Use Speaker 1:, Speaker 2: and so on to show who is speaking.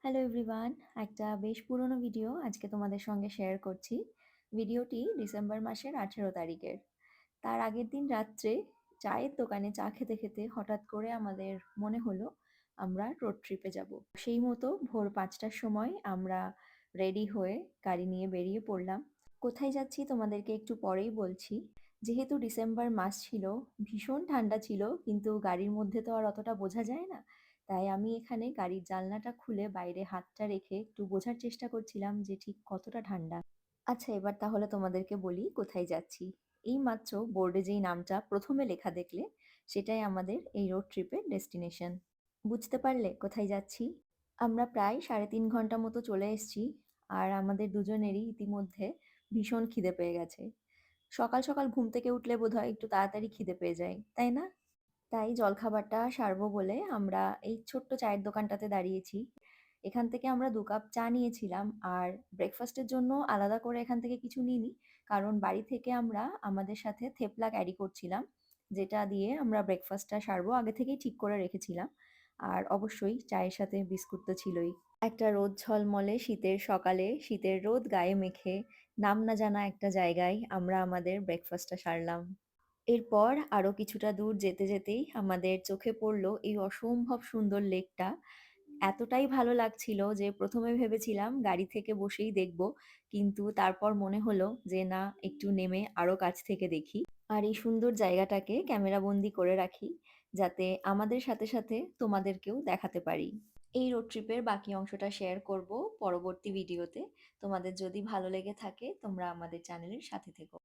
Speaker 1: Hello everyone, একটা বেশ পুরনো ভিডিও আজকে তোমাদের সঙ্গে শেয়ার করছি। ভিডিওটি ডিসেম্বর মাসের 18 তারিখের। তার আগের দিন রাত্রে চায়ের দোকানে চা খেতে খেতে হঠাৎ করে আমাদের মনে হলো আমরা রোড ট্রিপে যাব। সেই মতো ভোর 5টার সময় আমরা রেডি হয়ে গাড়ি নিয়ে বেরিয়ে পড়লাম। কোথায় যাচ্ছি তোমাদেরকে একটু পরেই বলছি। যেহেতু ডিসেম্বর মাস ছিল, ভীষণ ঠান্ডা ছিল, কিন্তু গাড়ির মধ্যে তো আর অতটা বোঝা যায় না। তাই আমি এখানে গাড়ির জানলাটা খুলে বাইরে হাতটা রেখে একটু বোঝার চেষ্টা করছিলাম যে ঠিক কতটা ঠান্ডা। আচ্ছা, এবার তাহলে তোমাদেরকে বলি কোথায় যাচ্ছি। এইমাত্র বোর্ডে যেই নামটা প্রথমে লেখা দেখলে, সেটাই আমাদের এই রোড ট্রিপের ডেস্টিনেশন। বুঝতে পারলে কোথায় যাচ্ছি? আমরা প্রায় 3.5 ঘন্টা মতো চলে এসেছি, আর আমাদের দুজনেরই ইতিমধ্যে ভীষণ খিদে পেয়ে গেছে। সকাল সকাল ঘুম থেকে উঠলে বোধহয় একটু তাড়াতাড়ি খিদে পেয়ে যায়, তাই না? তাই জলখাবারটা সারবো বলে আমরা এই ছোট্ট চায়ের দোকানটাতে দাঁড়িয়েছি। এখান থেকে আমরা 2 কাপ চা নিয়েছিলাম, আর ব্রেকফাস্টের জন্য আলাদা করে এখান থেকে কিছু নিইনি, কারণ বাড়ি থেকে আমরা আমাদের সাথে থেপলা ক্যারি করছিলাম, যেটা দিয়ে আমরা ব্রেকফাস্টটা সারবো আগে থেকেই ঠিক করে রেখেছিলাম। আর অবশ্যই চায়ের সাথে বিস্কুট তো ছিলই। একটা রোদ ঝলমলে শীতের সকালে শীতের রোদ গায়ে মেখে নাম না জানা একটা জায়গায় আমরা আমাদের ব্রেকফাস্টটা সারলাম। এরপর আরো কিছুটা দূর যেতে যেতেই আমাদের চোখে পড়ল এই অসম্ভব সুন্দর লেকটা। এতটাই ভালো লাগছিল যে প্রথমে ভেবেছিলাম গাড়ি থেকে বসেই দেখব, কিন্তু তারপর মনে হলো যে না, একটু নেমে আরো কাছ থেকে দেখি আর এই সুন্দর জায়গাটাকে ক্যামেরা বন্দি করে রাখি, যাতে আমাদের সাথে সাথে তোমাদেরকেও দেখাতে পারি। এই রোড ট্রিপের বাকি অংশটা শেয়ার করব পরবর্তী ভিডিওতে। তোমাদের যদি ভালো লেগে থাকে তোমরা আমাদের চ্যানেলের সাথে থেকো।